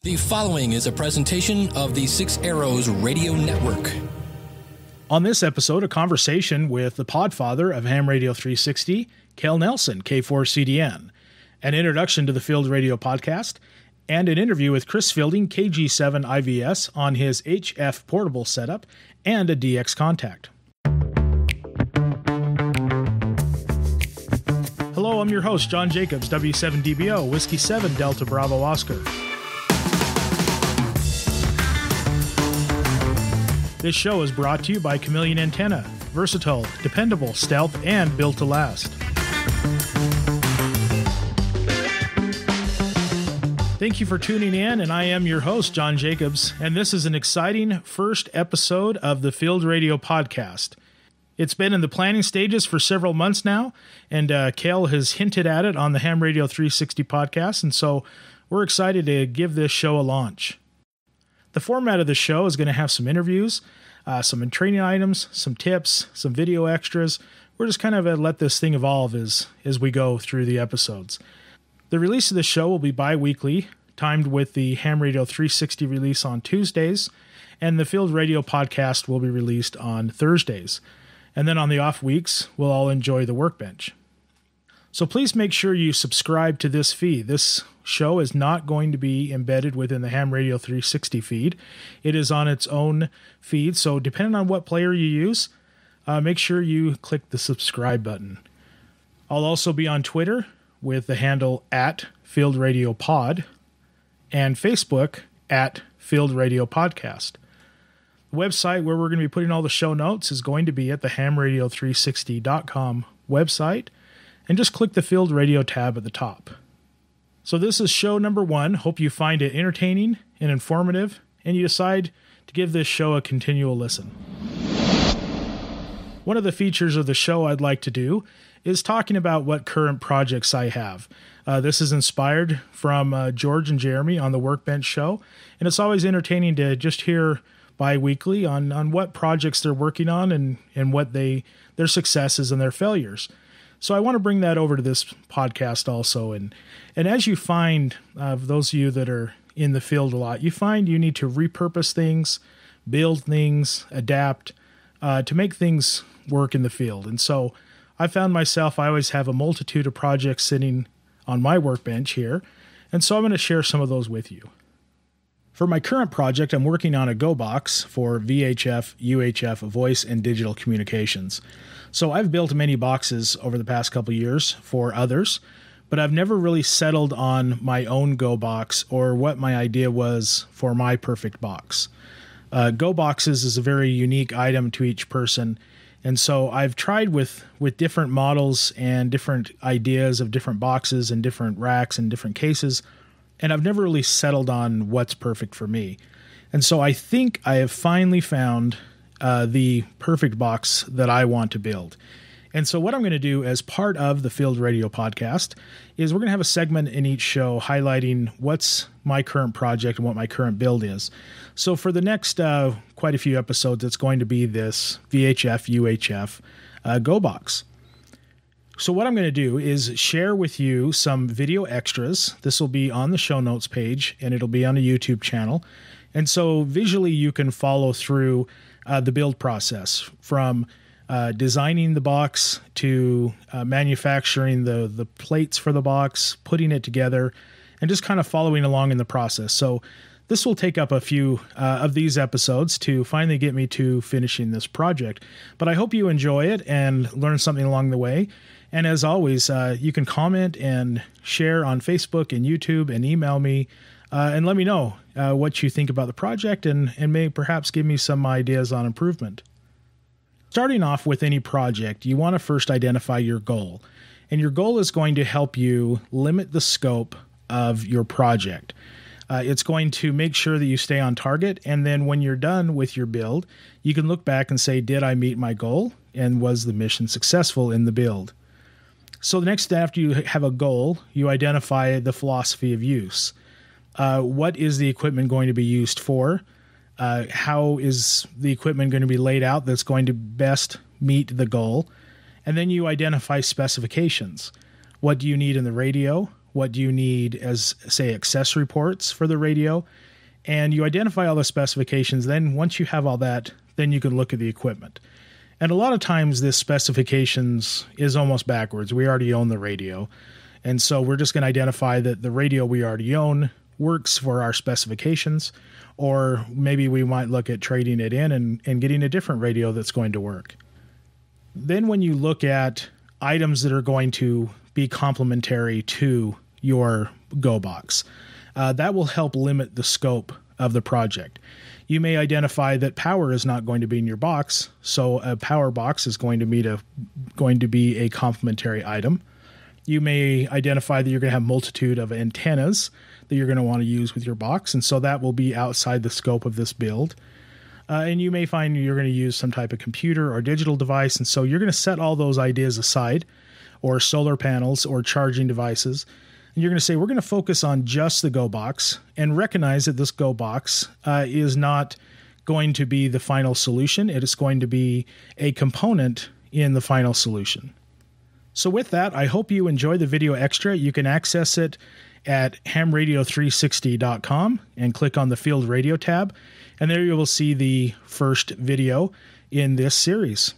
The following is a presentation of the Six Arrows Radio Network. On this episode, a conversation with the podfather of Ham Radio 360, Cale Nelson, K4CDN, an introduction to the Field Radio podcast, and an interview with Chris Fielding, KG7 IVS, on his HF portable setup and a DX Contact. Hello, I'm your host, John Jacobs, W7DBO, Whiskey 7 Delta Bravo Oscar. This show is brought to you by Chameleon Antenna, versatile, dependable, stealth, and built to last. Thank you for tuning in, and I am your host, John Jacobs, and this is an exciting first episode of the Field Radio podcast. It's been in the planning stages for several months now, and Cale has hinted at it on the Ham Radio 360 podcast, and so we're excited to give this show a launch. The format of the show is going to have some interviews, some training items, some tips, some video extras. We're just kind of let this thing evolve as we go through the episodes. The release of the show will be bi-weekly, timed with the Ham Radio 360 release on Tuesdays, and the Field Radio podcast will be released on Thursdays. And then on the off weeks, we'll all enjoy the workbench. So please make sure you subscribe to this feed. This show is not going to be embedded within the Ham Radio 360 feed. It is on its own feed, so depending on what player you use, make sure you click the subscribe button. I'll also be on Twitter with the handle @FieldRadioPod and Facebook @FieldRadioPodcast. The website where we're going to be putting all the show notes is going to be at the hamradio360.com website, and just click the Field Radio tab at the top. So this is show number 1. Hope you find it entertaining and informative, and you decide to give this show a continual listen. One of the features of the show I'd like to do is talking about what current projects I have. This is inspired from George and Jeremy on the Workbench show, and it's always entertaining to just hear bi-weekly on what projects they're working on and what their successes and their failures. So I want to bring that over to this podcast also. And as you find, those of you that are in the field a lot, you find you need to repurpose things, build things, adapt to make things work in the field. And so I found myself, I always have a multitude of projects sitting on my workbench here. And so I'm going to share some of those with you. For my current project, I'm working on a Go box for VHF, UHF voice and digital communications. So I've built many boxes over the past couple of years for others, but I've never really settled on my own Go box or what my idea was for my perfect box. Go boxes is a very unique item to each person, and so I've tried with different models and different ideas of different boxes and different racks and different cases, and I've never really settled on what's perfect for me. And so I think I have finally found the perfect box that I want to build. And so what I'm going to do as part of the Field Radio podcast is we're going to have a segment in each show highlighting what's my current project and what my current build is. So for the next quite a few episodes, it's going to be this VHF, UHF Go box. So what I'm going to do is share with you some video extras. This will be on the show notes page, and it'll be on a YouTube channel. And so visually you can follow through the build process from designing the box to manufacturing the plates for the box, putting it together, and just kind of following along in the process. So this will take up a few of these episodes to finally get me to finishing this project. But I hope you enjoy it and learn something along the way. And as always, you can comment and share on Facebook and YouTube and email me and let me know what you think about the project and may perhaps give me some ideas on improvement. Starting off with any project, you want to first identify your goal. And your goal is going to help you limit the scope of your project. It's going to make sure that you stay on target. And then when you're done with your build, you can look back and say, did I meet my goal? And was the mission successful in the build? So the next step, after you have a goal, you identify the philosophy of use. What is the equipment going to be used for? How is the equipment going to be laid out that's going to best meet the goal? And then you identify specifications. What do you need in the radio? what do you need as, say, accessory ports for the radio, and you identify all the specifications. Then once you have all that, then you can look at the equipment. And a lot of times this specifications is almost backwards. We already own the radio. And so we're just going to identify that the radio we already own works for our specifications, or maybe we might look at trading it in and getting a different radio that's going to work. Then when you look at items that are going to be complementary to your Go Box, that will help limit the scope of the project. You may identify that power is not going to be in your box, so a power box is going to be a complementary item. You may identify that you're going to have a multitude of antennas that you're going to want to use with your box, and so that will be outside the scope of this build. And you may find you're going to use some type of computer or digital device, and so you're going to set all those ideas aside, or solar panels or charging devices, and you're going to say, we're going to focus on just the Go Box and recognize that this Go Box is not going to be the final solution. It is going to be a component in the final solution. So with that, I hope you enjoy the video extra. You can access it at hamradio360.com and click on the Field Radio tab, and there you will see the first video in this series.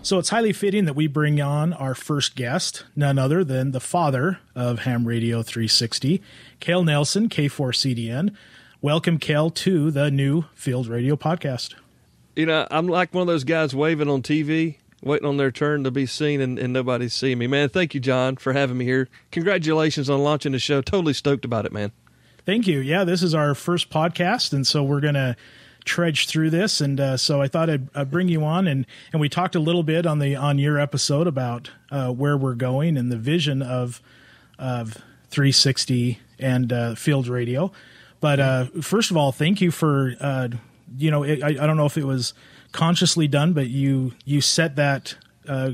So it's highly fitting that we bring on our first guest, none other than the father of Ham Radio 360, Cale Nelson, K4CDN. Welcome, Cale, to the new Field Radio podcast. You know, I'm like one of those guys waving on TV, waiting on their turn to be seen, and nobody's seeing me. Man, thank you, John, for having me here. Congratulations on launching the show. Totally stoked about it, man. Thank you. Yeah, this is our first podcast, and so we're going to trudge through this, and so I thought I'd bring you on, and we talked a little bit on your episode about where we're going and the vision of 360 and Field Radio. But first of all, thank you for I don't know if it was consciously done, but you set that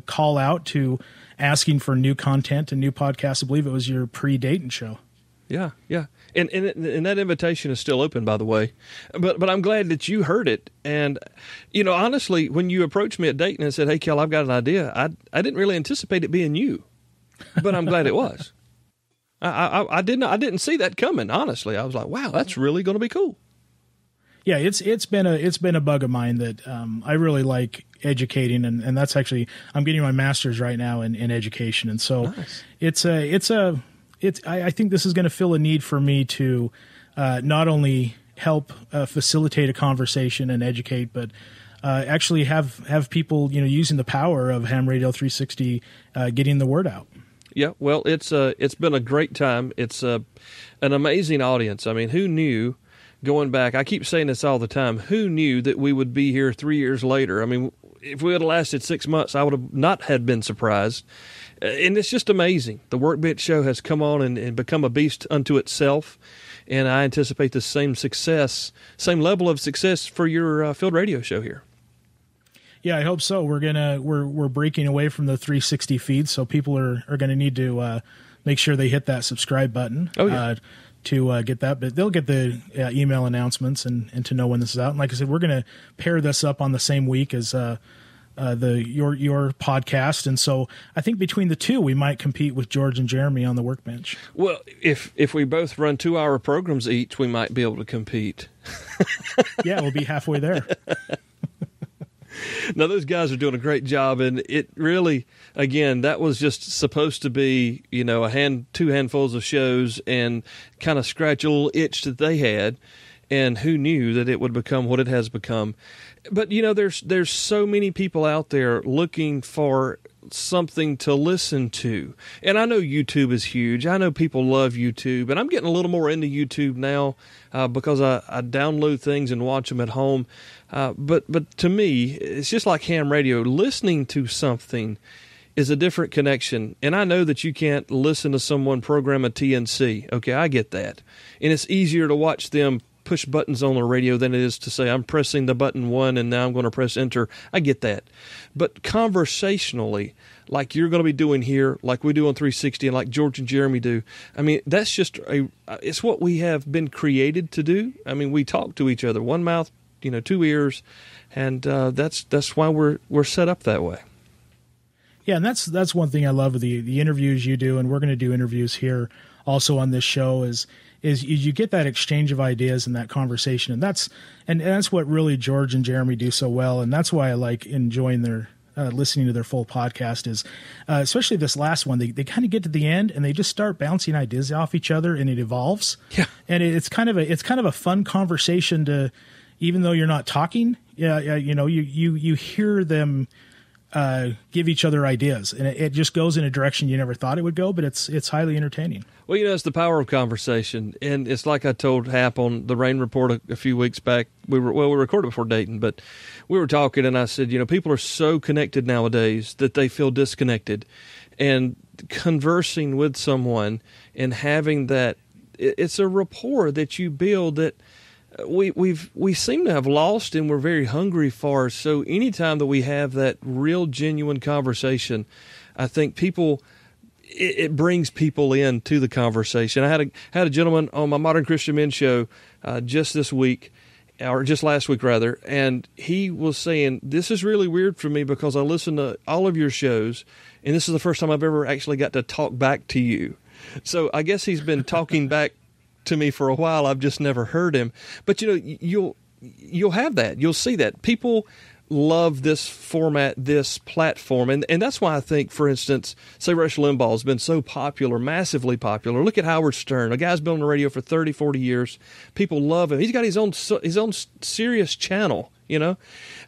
call out to asking for new content and new podcasts. I believe it was your pre-Dayton show. Yeah. And that invitation is still open, by the way. But I'm glad that you heard it. And, you know, honestly, when you approached me at Dayton and said, hey, Cale, I've got an idea, I didn't really anticipate it being you. But I'm glad it was. I didn't see that coming, honestly. I was like, wow, that's really going to be cool. Yeah, it's been a bug of mine that I really like educating, and that's actually, I'm getting my master's right now in education. And so nice. I think this is going to fill a need for me to not only help facilitate a conversation and educate, but actually have people, using the power of Ham Radio 360, getting the word out. Yeah, well, it's been a great time. It's an amazing audience. I mean, who knew? Going back, I keep saying this all the time, who knew that we would be here 3 years later? I mean, if we had lasted 6 months, I would have not had been surprised. And it's just amazing. The Workbench Show has come on and become a beast unto itself, and I anticipate the same level of success for your Field Radio show here. Yeah, I hope so. We're breaking away from the 360 feed, so people are gonna need to make sure they hit that subscribe button. Oh, yeah. To get that, but they'll get the email announcements and to know when this is out. And like I said, we're going to pair this up on the same week as your podcast, and so I think between the two, we might compete with George and Jeremy on the Workbench. Well, if we both run 2-hour programs each, we might be able to compete. Yeah, we'll be halfway there. No, those guys are doing a great job, and it really, again, that was just supposed to be, two handfuls of shows and kind of scratch a little itch that they had, and who knew that it would become what it has become. But, there's so many people out there looking for something to listen to. And I know YouTube is huge. I know people love YouTube, and I'm getting a little more into YouTube now because I download things and watch them at home. But to me, it's just like ham radio. Listening to something is a different connection. And I know that you can't listen to someone program a TNC. Okay, I get that. And it's easier to watch them push buttons on the radio than it is to say, I'm pressing the button 1 and now I'm going to press enter. I get that. But conversationally, like you're going to be doing here, like we do on 360 and like George and Jeremy do, I mean, that's just it's what we have been created to do. I mean, we talk to each other, one mouth, 2 ears, and that's why we're set up that way. Yeah, and that's one thing I love with the interviews you do, and we're going to do interviews here also on this show is you get that exchange of ideas and that conversation, and that's what really George and Jeremy do so well, and that's why I like enjoying their listening to their full podcast is especially this last one. They kind of get to the end and they just start bouncing ideas off each other, and it evolves. Yeah, and it's kind of a fun conversation to, even though you're not talking. Yeah, you hear them give each other ideas, and it just goes in a direction you never thought it would go, but it's highly entertaining. Well, it's the power of conversation, and it's like I told Hap on the Rain Report a few weeks back. We recorded before Dayton, but we were talking, and I said, people are so connected nowadays that they feel disconnected, and conversing with someone and having that, it's a rapport that you build that we seem to have lost, and we're very hungry for. So anytime that we have that real genuine conversation, I think it brings people into the conversation. I had a gentleman on my Modern Christian Men show just this week, or just last week rather, and he was saying, this is really weird for me because I listen to all of your shows, and this is the first time I've ever actually got to talk back to you. So I guess he's been talking back to me for a while. I've just never heard him. But you'll have that. You'll see that. People love this format, this platform. And that's why I think, for instance, say Rush Limbaugh has been so popular, massively popular. Look at Howard Stern. A guy's been on the radio for 30, 40 years. People love him. He's got his own Sirius channel,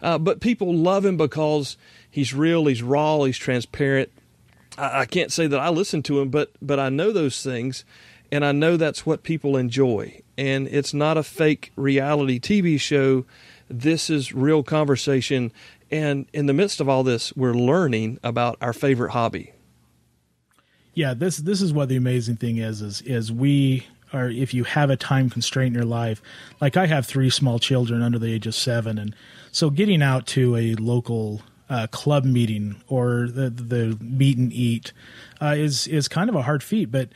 but people love him because he's real, he's raw, he's transparent. I can't say that I listen to him, but I know those things, and I know that's what people enjoy. And it's not a fake reality TV show. This is real conversation, and in the midst of all this, we're learning about our favorite hobby. Yeah, this is what the amazing thing is we are, if you have a time constraint in your life, like I have 3 small children under the age of 7, and so getting out to a local club meeting or the meet and eat is kind of a hard feat, but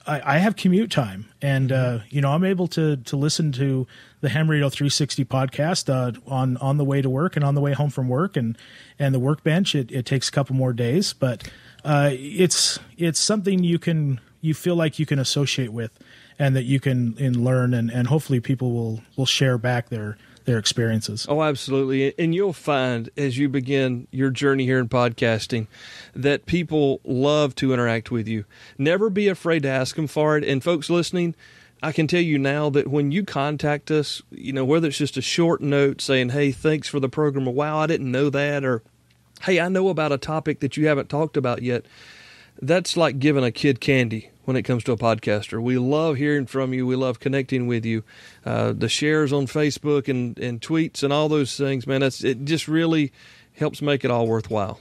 I have commute time, and I'm able to listen to the Ham Radio 360 podcast on the way to work and on the way home from work, and the Workbench. It takes a couple more days, but it's something you feel like you can associate with, and that you can learn, and hopefully people will share back their experiences. Oh, absolutely. And you'll find as you begin your journey here in podcasting that people love to interact with you. Never be afraid to ask them for it. And folks listening, I can tell you now that when you contact us, whether it's just a short note saying, hey, thanks for the program, or wow, I didn't know that, or hey, I know about a topic that you haven't talked about yet, that's like giving a kid candy when it comes to a podcaster. We love hearing from you. We love connecting with you. The shares on Facebook and tweets and all those things, man, it just really helps make it all worthwhile.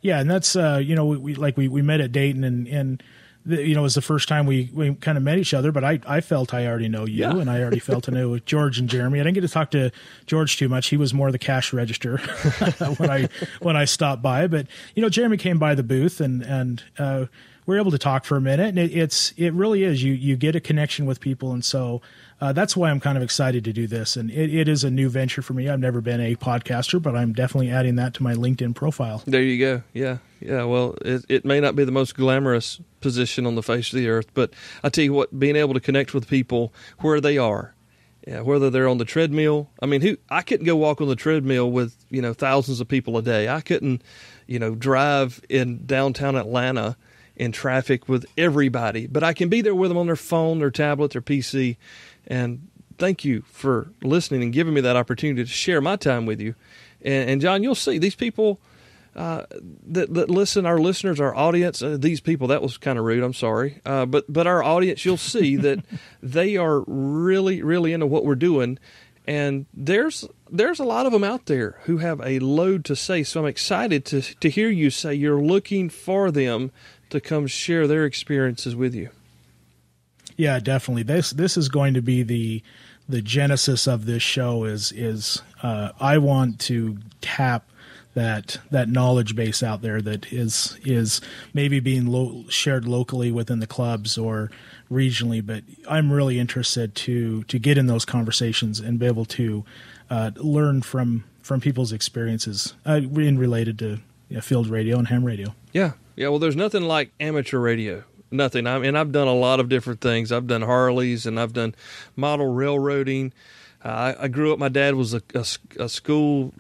Yeah, and that's, we met at Dayton, and it was the first time we kind of met each other, but I felt I already know you, yeah. And I already felt to know George and Jeremy. I didn't get to talk to George too much. He was more the cash register when I stopped by, but Jeremy came by the booth, and we were able to talk for a minute, and it really is, you get a connection with people, and so that's why I'm kind of excited to do this, and it is a new venture for me. I've never been a podcaster, but I'm definitely adding that to my LinkedIn profile. There you go. Yeah. Well, it may not be the most glamorous position on the face of the earth, but I tell you what, being able to connect with people where they are, whether they're on the treadmill. I mean, I couldn't go walk on the treadmill with thousands of people a day. I couldn't drive in downtown Atlanta in traffic with everybody, but I can be there with them on their phone, their tablet, their PC. And thank you for listening and giving me that opportunity to share my time with you. And John, you'll see these people that listen, our listeners, our audience, these people, that was kind of rude, I'm sorry. But our audience, you'll see that they are really, really into what we're doing. And there's a lot of them out there who have a load to say. So I'm excited to hear you say you're looking for them to come share their experiences with you. Yeah, definitely. This is going to be the genesis of this show is I want to tap that knowledge base out there that is maybe being shared locally within the clubs or regionally, but I'm really interested to get in those conversations and be able to learn from people's experiences related to field radio and ham radio. Yeah. Well, there's nothing like amateur radio. Nothing. I've done a lot of different things. I've done Harleys and I've done model railroading. I grew up. My dad was a school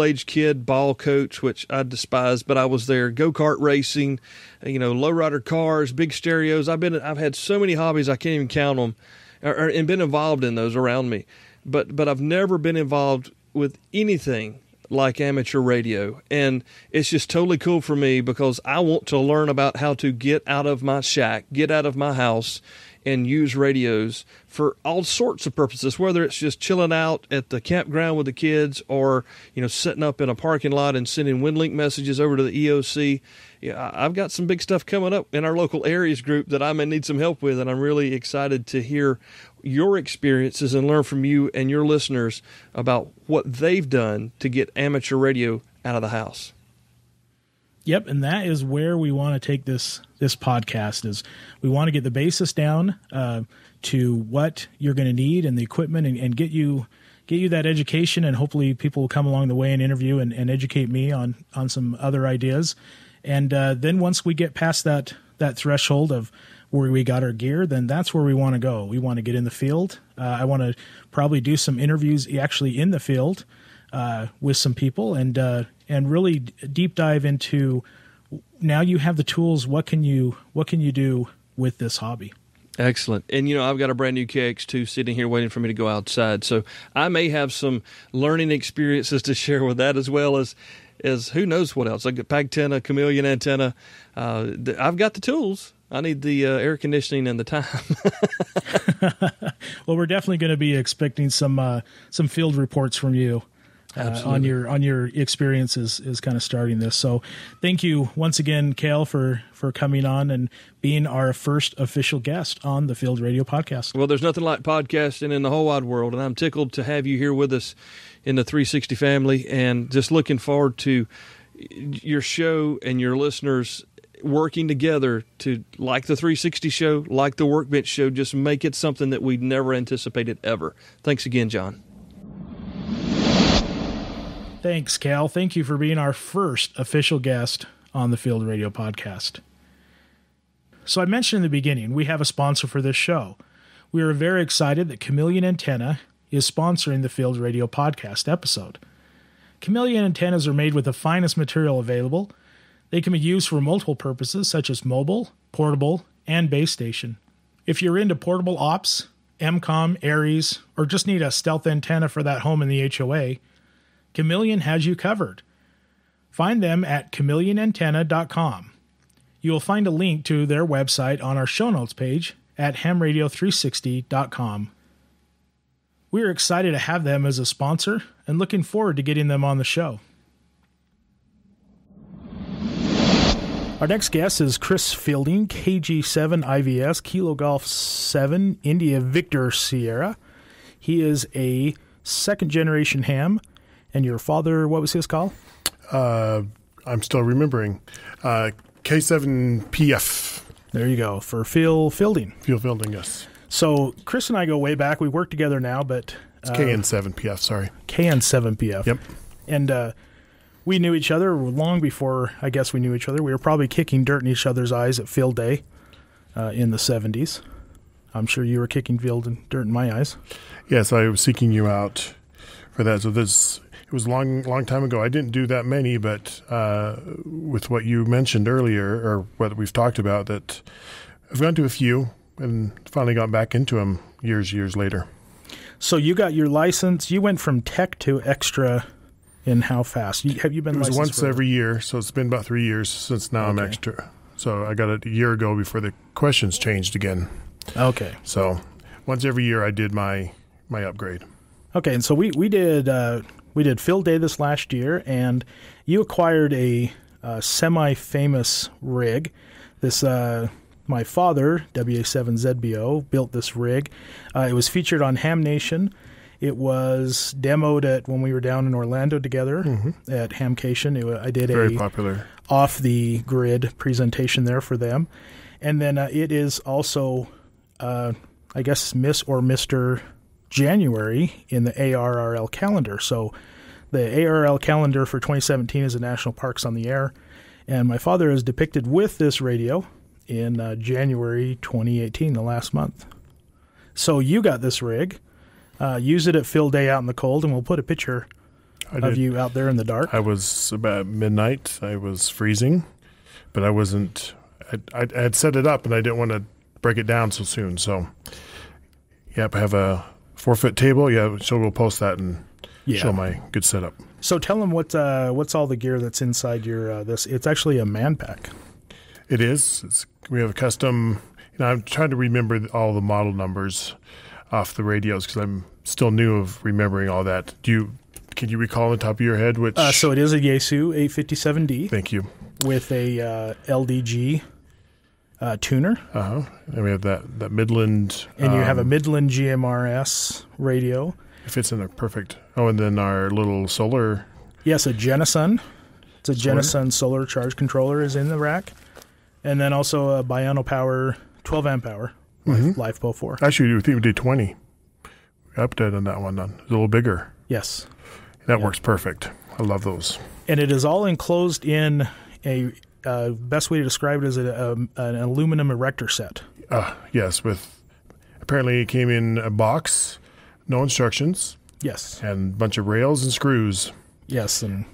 age kid ball coach, which I despise, but I was there. Go-kart racing, lowrider cars, big stereos. I've had so many hobbies I can't even count them, and been involved in those around me. But I've never been involved with anything like amateur radio, and it's just totally cool for me because I want to learn about how to get out of my shack, get out of my house, and use radios for all sorts of purposes, whether it's just chilling out at the campground with the kids or, setting up in a parking lot and sending WinLink messages over to the EOC. Yeah, I've got some big stuff coming up in our local areas group that I may need some help with, and I'm really excited to hear your experiences and learn from you and your listeners about what they've done to get amateur radio out of the house. Yep, and that is where we want to take this podcast. Is we want to get the basis down to what you're going to need and the equipment, and get you that education, and hopefully people will come along the way and interview and educate me on some other ideas. And then once we get past that threshold of where we got our gear, then that's where we want to go. We want to get in the field. I want to probably do some interviews actually in the field with some people, and really deep dive into, now you have the tools. What can you do with this hobby? Excellent. And, I've got a brand new KX2 sitting here waiting for me to go outside. So I may have some learning experiences to share with that, as well as who knows what else. I got Pagtena, Chameleon antenna. I've got the tools. I need the air conditioning and the time. Well, we're definitely going to be expecting some field reports from you. On your experiences is kind of starting this. So thank you once again, Cale, for coming on and being our first official guest on the Field Radio Podcast. Well, there's nothing like podcasting in the whole wide world, and I'm tickled to have you here with us in the 360 family, and just looking forward to your show and your listeners working together to, like the 360 show, like the Workbench show, just make it something that we never anticipated ever. Thanks again, John. Thanks, Cal. Thank you for being our first official guest on the Field Radio Podcast. So I mentioned in the beginning, we have a sponsor for this show. We are very excited that Chameleon Antenna is sponsoring the Field Radio Podcast episode. Chameleon antennas are made with the finest material available. They can be used for multiple purposes, such as mobile, portable, and base station. If you're into portable ops, MCOM, Aries, or just need a stealth antenna for that home in the HOA, Chameleon has you covered. Find them at chameleonantenna.com. You will find a link to their website on our show notes page at hamradio360.com. We are excited to have them as a sponsor and looking forward to getting them on the show. Our next guest is Chris Fielding, KG7 IVS, Kilo Golf 7, India Victor Sierra. He is a second-generation ham. And your father, what was his call? I'm still remembering. K7PF. There you go, for Phil Fielding. Phil Fielding, yes. So Chris and I go way back. We work together now, but... It's KN7PF, sorry. KN7PF. Yep. And we knew each other long before, I guess we knew each other. We were probably kicking dirt in each other's eyes at field day in the 70s. I'm sure you were kicking dirt in my eyes. Yes, I was seeking you out for that. So it was a long time ago. I didn't do that many, but with what you mentioned earlier, or what we've talked about, that I've gone to a few and finally got back into them years later. So you got your license. You went from tech to extra in how fast? Have you been licensed? It was once every year, so it's been about 3 years since now I'm extra. So I got it a year ago before the questions changed again. Okay. So once every year I did my upgrade. Okay, and so we did field day this last year, and you acquired a semi-famous rig. This my father, WA7ZBO, built this rig. It was featured on Ham Nation. It was demoed when we were down in Orlando together at Hamcation. I did very popular off the grid presentation there for them, and then it is also, I guess, Miss or Mr. January in the ARRL calendar. So the ARRL calendar for 2017 is the National Parks on the Air. And my father is depicted with this radio in January 2018, the last month. So you got this rig. Use it at field day out in the cold, and we'll put a picture of you out there in the dark. I was about midnight. I was freezing, but I wasn't. I had set it up, and I didn't want to break it down so soon. So, yep, I have a 4-foot table. Yeah, so we'll post that and show my good setup. So tell them what's all the gear that's inside your this. It's actually a man pack. It is. We have a custom. I'm trying to remember all the model numbers off the radios because I'm still new of remembering all that. Can you recall on the top of your head which? So it is a Yaesu 857D. Thank you. With a LDG tuner. And we have that Midland. And you have a Midland GMRS radio. It fits in there perfect. Oh, and then our little solar. Yes, a Genasun. It's a Genasun solar charge controller is in the rack. And then also a Biono Power 12 amp hour LiFePO 4. Actually, we think we did 20. We updated on that one. It's a little bigger. Yes. That works perfect. I love those. And it is all enclosed in a best way to describe it is an aluminum erector set. Yes, apparently it came in a box, no instructions. Yes. And a bunch of rails and screws. Yes. And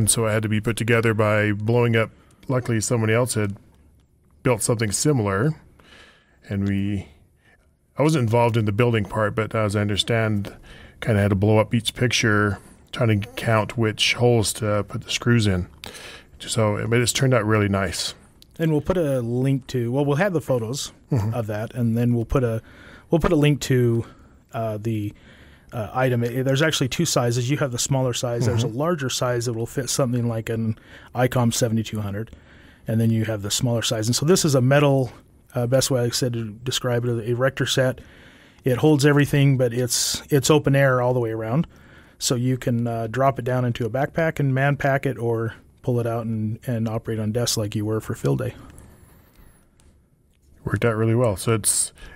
so it had to be put together by blowing up. Luckily, somebody else had built something similar. And I wasn't involved in the building part, but as I understand, kind of had to blow up each picture, trying to count which holes to put the screws in. So, but it's turned out really nice. And we'll put a link to. Well, we'll have the photos of that, and then we'll put a link to the item. There's actually two sizes. You have the smaller size. There's a larger size that will fit something like an ICOM 7200, and then you have the smaller size. And so this is a metal. Best way I said to describe it, a erector set. It holds everything, but it's open air all the way around, so you can drop it down into a backpack and man pack it, or pull it out and operate on desks like you were for field day. Worked out really well. So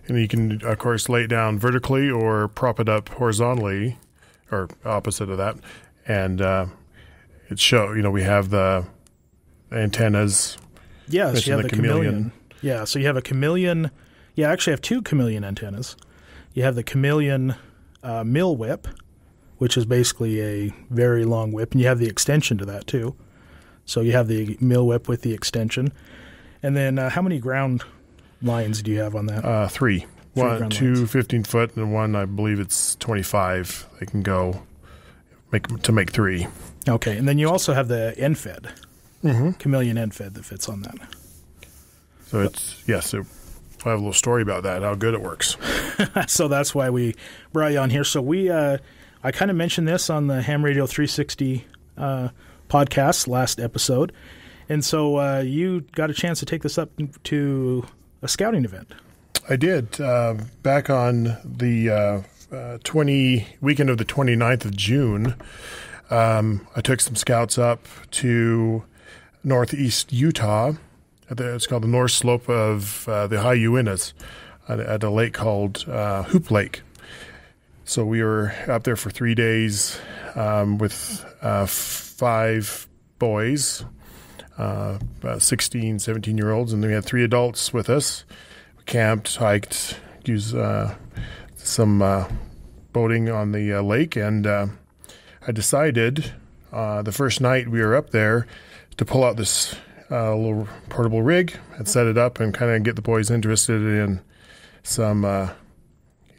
you can of course lay it down vertically or prop it up horizontally, or opposite of that, and we have the antennas. Yes, you have the Chameleon. Yeah, so you have a Chameleon. Yeah, actually I have two Chameleon antennas. You have the Chameleon mill whip, which is basically a very long whip, and you have the extension to that too. So you have the mill whip with the extension. And then how many ground lines do you have on that? 3. One, 2 15-foot, and one, I believe it's 25. They can go to make 3. Okay, and then you also have the end-fed, Chameleon end-fed that fits on that. So so I have a little story about that, how good it works. So that's why we brought you on here. So I kind of mentioned this on the Ham Radio 360 podcast last episode. And so you got a chance to take this up to a scouting event. I did. Back on the weekend of the 29th of June, I took some scouts up to northeast Utah. It's called the North Slope of the High Uintas at a lake called Hoop Lake. So we were up there for 3 days with 5 boys, about 16, 17-year-olds, and then we had 3 adults with us. We camped, hiked, used some boating on the lake, and I decided the first night we were up there to pull out this little portable rig and set it up and kind of get the boys interested in some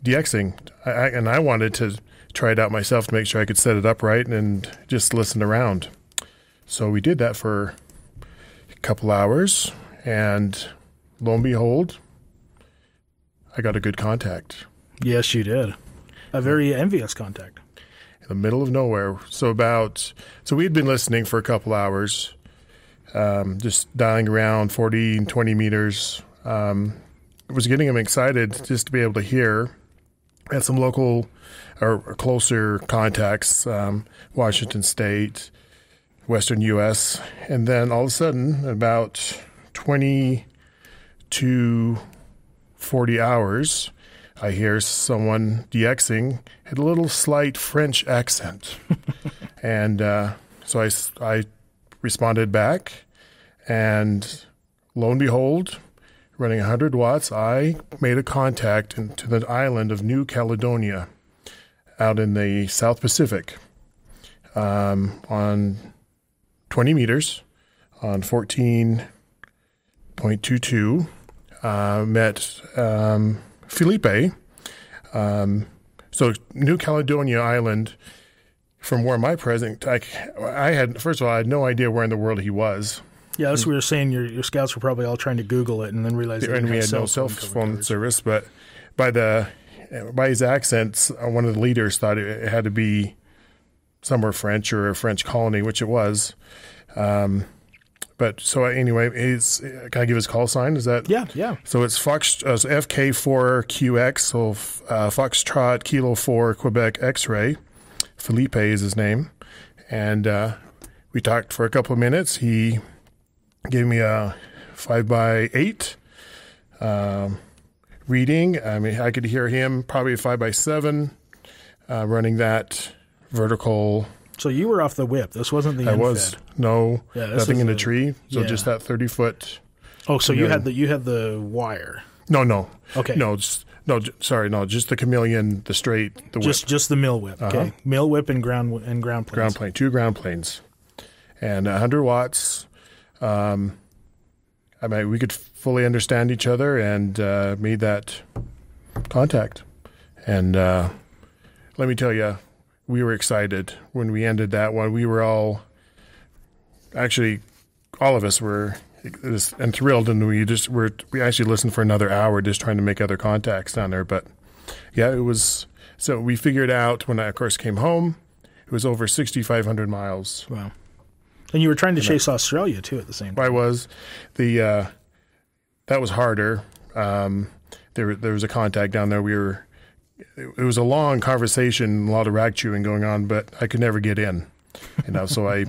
DXing. I wanted to try it out myself to make sure I could set it up right and just listen around. So we did that for a couple hours, and lo and behold, I got a good contact. Yes, you did. A very envious contact. In the middle of nowhere. So we had been listening for a couple hours, just dialing around 40 and 20 meters. It was getting them excited just to be able to hear. I had some local or closer contacts, Washington State, Western U.S., and then all of a sudden, about 20 to 40 hours, I hear someone DXing, had a little slight French accent. And so I responded back, And lo and behold, running 100 watts, I made a contact to the island of New Caledonia out in the South Pacific on 20 meters on 14.22. Met Felipe. So New Caledonia Island, from where my present, I had, first of all, I had no idea where in the world he was. Yeah, that's what we were saying. Your scouts were probably all trying to Google it and then realized and we had no cell phone service. But by his accents, one of the leaders thought it had to be somewhere French or a French colony, which it was. But so anyway, can I give his call sign? Is that? Yeah. So it's FK4QX, so Foxtrot Kilo 4 Quebec X-ray. Felipe is his name. And we talked for a couple of minutes. He gave me a 5x8 reading. I mean, I could hear him probably a 5x7 running that vertical. So you were off the whip. This wasn't the I was. No, nothing in the tree. So just that 30-foot. Oh, so you had the wire. No. Okay. Just the chameleon, the straight, the whip. Just the mill whip. Okay. Uh-huh. Mill whip and ground planes. Ground plane, 2 ground planes. And 100 watts. I mean, we could fully understand each other and made that contact. And let me tell you, we were excited when we ended that one. We were all of us were and thrilled, and we actually listened for another hour just trying to make other contacts down there. But yeah, it was. So we figured out when I, of course, came home, it was over 6,500 miles. Wow. And you were trying to chase Australia too at the same time. I was. That was harder. There was a contact down there. It was a long conversation, a lot of rag chewing going on, but I could never get in. So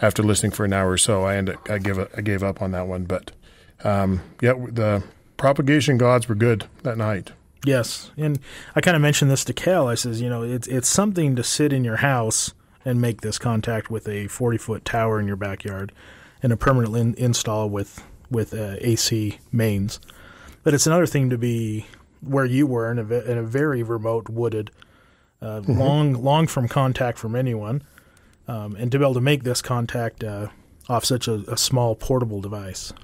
after listening for an hour or so, I gave up on that one. But the propagation gods were good that night. Yes, and I kind of mentioned this to Cal. I says, it's something to sit in your house and make this contact with a 40-foot tower in your backyard and a permanent install with AC mains. But it's another thing to be where you were in a very remote, wooded, long from contact from anyone, and to be able to make this contact off such a small portable device.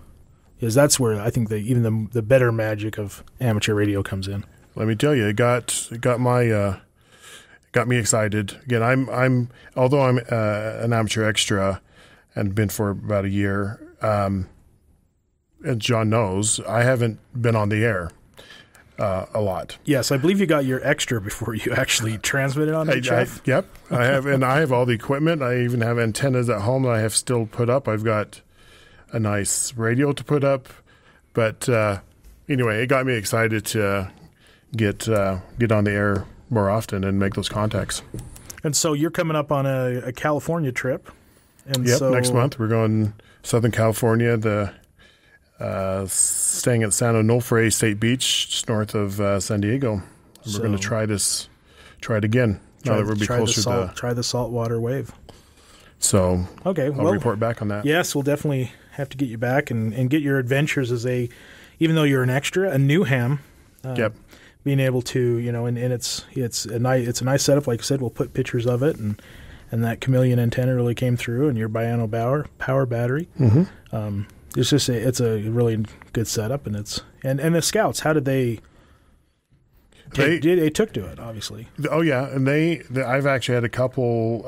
That's where I think even the better magic of amateur radio comes in. Let me tell you, it got me excited. Again, I'm although I'm an amateur extra and been for about a year, and John knows, I haven't been on the air a lot. Yes, I believe you got your extra before you actually transmitted on HF. Yep, I have, and I have all the equipment. I even have antennas at home that I have still put up. I've got a nice radio to put up, but anyway, it got me excited to get on the air more often and make those contacts. And so you're coming up on a California trip. And next month we're going Southern California, staying at San Onofre State Beach, just north of San Diego. And we're going to try it again. Now that we'll be closer to try the saltwater wave. So okay, I'll report back on that. Yes, we'll definitely have to get you back and get your adventures as even though you're an extra, a new ham. Yep. Being able to, and it's a nice setup. Like I said, we'll put pictures of it, and that chameleon antenna really came through, and your Biano power battery. Mm-hmm. It's a really good setup, and and the scouts, how did they took to it? Obviously. Oh yeah, and I've actually had a couple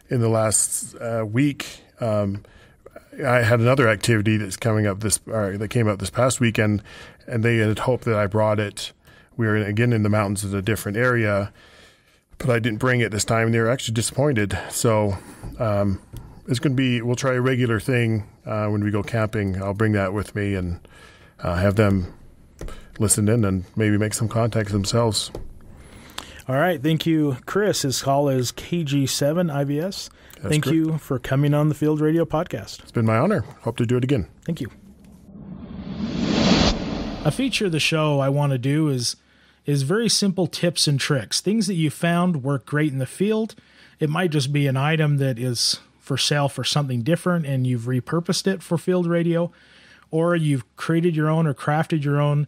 in the last week. I had another activity that came up this past weekend, and they had hoped that I brought it. We were again in the mountains in a different area, but I didn't bring it this time. They were actually disappointed. So it's going to be. We'll try a regular thing when we go camping. I'll bring that with me and have them listen in and maybe make some contacts themselves. All right. Thank you, Chris. His call is KG7 IVS. Thank you for coming on the Field Radio Podcast. It's been my honor. Hope to do it again. Thank you. A feature of the show I want to do is very simple tips and tricks, things that you found work great in the field. It might just be an item that is for sale for something different and you've repurposed it for field radio, or you've created your own or crafted your own,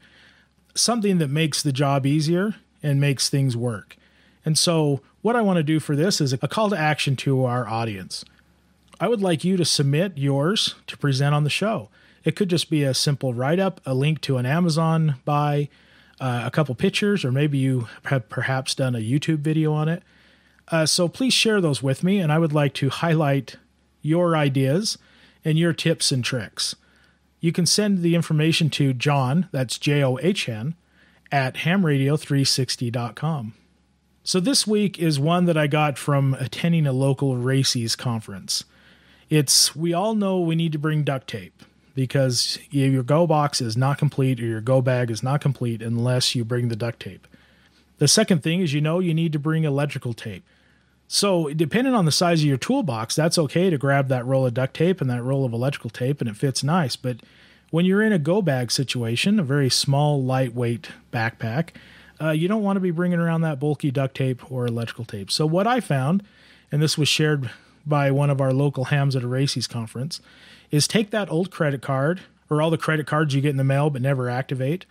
something that makes the job easier and makes things work. And so what I want to do for this is a call to action to our audience. I would like you to submit yours to present on the show. It could just be a simple write-up, a link to an Amazon buy, a couple pictures, or maybe you have perhaps done a YouTube video on it. So please share those with me, and I would like to highlight your ideas and your tips and tricks. You can send the information to John, that's John, at hamradio360.com. So this week is one that I got from attending a local RACES conference. We all know we need to bring duct tape because your go box is not complete or your go bag is not complete unless you bring the duct tape. The second thing is you need to bring electrical tape. So depending on the size of your toolbox, that's okay to grab that roll of duct tape and that roll of electrical tape and it fits nice. But when you're in a go bag situation, a very small, lightweight backpack, you don't want to be bringing around that bulky duct tape or electrical tape. So what I found, and this was shared by one of our local hams at a RACES conference, is take that old credit card or all the credit cards you get in the mail but never activate.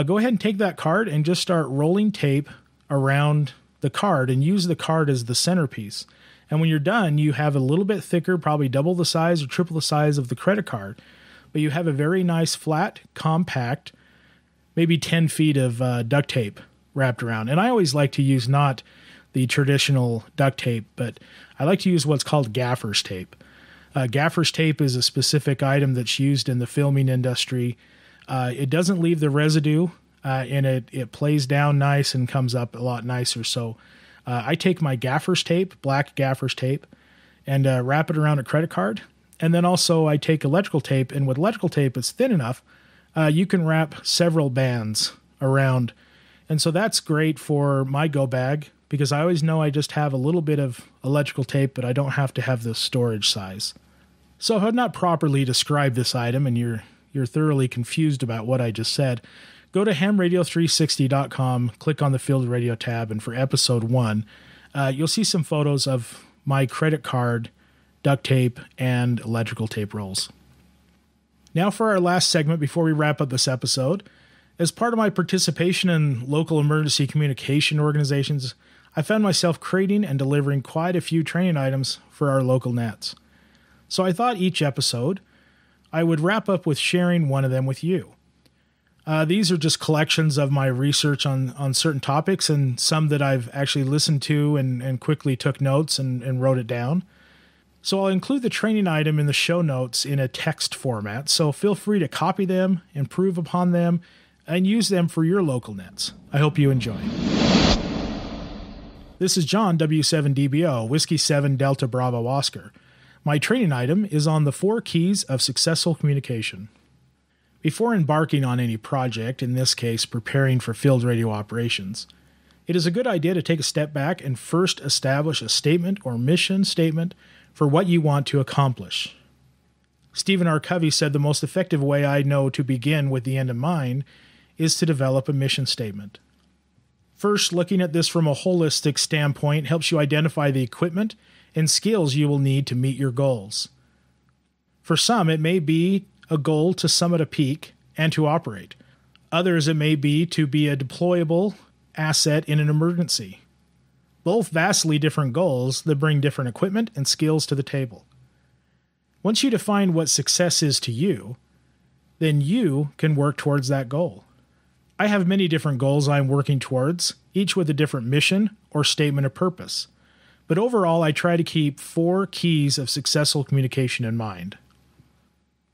Go ahead and take that card and just start rolling tape around the card and use the card as the centerpiece. And when you're done, you have a little bit thicker, probably double the size or triple the size of the credit card, but you have a very nice, flat, compact, maybe 10 feet of duct tape wrapped around. And I always like to use not the traditional duct tape, but I like to use what's called gaffer's tape. Gaffer's tape is a specific item that's used in the filming industry. It doesn't leave the residue, and it plays down nice and comes up a lot nicer. So I take my gaffer's tape, black gaffer's tape, and wrap it around a credit card. And then also I take electrical tape, and with electrical tape, it's thin enough, you can wrap several bands around. And so that's great for my go bag because I always know I just have a little bit of electrical tape, but I don't have to have the storage size. So if I've not properly described this item and you're thoroughly confused about what I just said, go to hamradio360.com, click on the Field Radio tab, and for episode 1, you'll see some photos of my credit card, duct tape, and electrical tape rolls. Now for our last segment before we wrap up this episode. As part of my participation in local emergency communication organizations, I found myself creating and delivering quite a few training items for our local nets. So I thought each episode I would wrap up with sharing one of them with you. These are just collections of my research on certain topics and some that I've actually listened to and quickly took notes and wrote it down. So I'll include the training item in the show notes in a text format, so feel free to copy them, improve upon them, and use them for your local nets. I hope you enjoy. This is John, W7DBO, Whiskey 7 Delta Bravo Oscar. My training item is on the 4 keys of successful communication. Before embarking on any project, in this case preparing for field radio operations, it is a good idea to take a step back and first establish a statement or mission statement for what you want to accomplish. Stephen R. Covey said the most effective way I know to begin with the end in mind is to develop a mission statement. First, looking at this from a holistic standpoint helps you identify the equipment and skills you will need to meet your goals. For some, it may be a goal to summit a peak and to operate. Others, it may be to be a deployable asset in an emergency. Both vastly different goals that bring different equipment and skills to the table. Once you define what success is to you, then you can work towards that goal. I have many different goals I'm working towards, each with a different mission or statement of purpose. But overall, I try to keep 4 keys of successful communication in mind.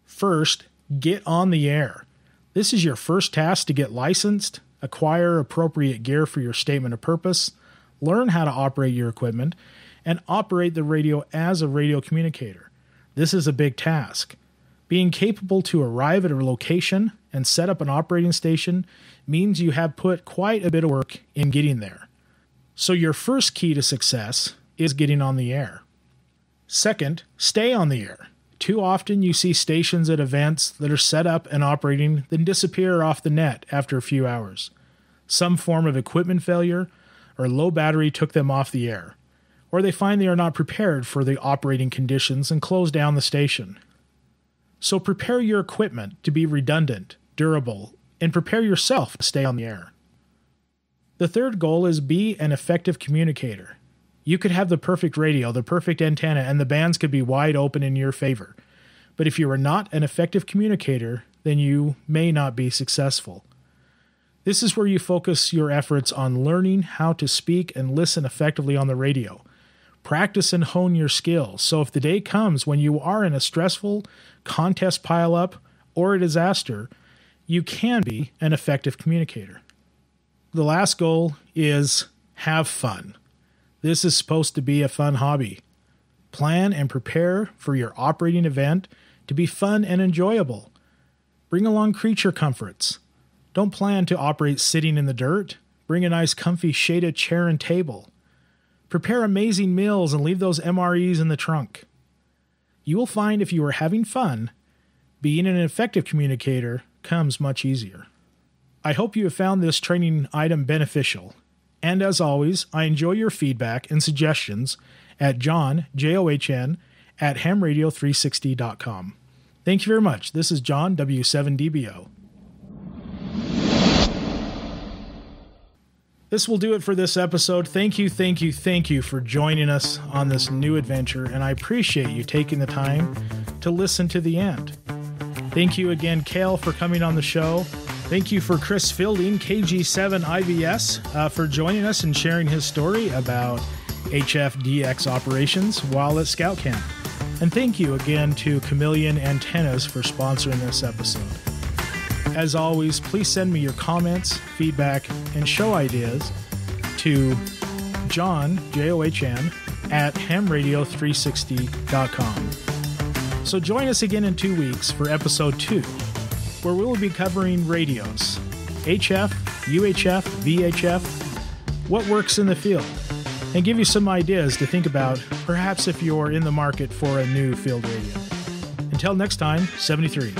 First, get on the air. This is your first task to get licensed, acquire appropriate gear for your statement of purpose, learn how to operate your equipment, and operate the radio as a radio communicator. This is a big task. Being capable to arrive at a location and set up an operating station means you have put quite a bit of work in getting there. So your first key to success is getting on the air. Second, stay on the air. Too often you see stations at events that are set up and operating then disappear off the net after a few hours. Some form of equipment failure or low battery took them off the air. or they find they are not prepared for the operating conditions and close down the station. So prepare your equipment to be redundant, durable, and prepare yourself to stay on the air. The third goal is be an effective communicator. You could have the perfect radio, the perfect antenna, and the bands could be wide open in your favor. But if you are not an effective communicator, then you may not be successful. This is where you focus your efforts on learning how to speak and listen effectively on the radio. Practice and hone your skills, so if the day comes when you are in a stressful contest pileup or a disaster, you can be an effective communicator. The last goal is have fun. This is supposed to be a fun hobby. Plan and prepare for your operating event to be fun and enjoyable. Bring along creature comforts. Don't plan to operate sitting in the dirt. Bring a nice comfy shaded chair and table. Prepare amazing meals and leave those MREs in the trunk. You will find if you are having fun, being an effective communicator comes much easier. I hope you have found this training item beneficial. And as always, I enjoy your feedback and suggestions at John, John, at hamradio360.com. Thank you very much. This is John, W7DBO. This will do it for this episode. Thank you for joining us on this new adventure, and I appreciate you taking the time to listen to the end. Thank you again, Cale, for coming on the show. Thank you for Chris Fielding, KG7IVS, for joining us and sharing his story about HFDX operations while at Scout Camp. And thank you again to Chameleon Antennas for sponsoring this episode. As always, please send me your comments, feedback, and show ideas to John, John, at hamradio360.com. So join us again in 2 weeks for episode 2, where we will be covering radios, HF, UHF, VHF, what works in the field, and give you some ideas to think about, perhaps if you're in the market for a new field radio. Until next time, 73.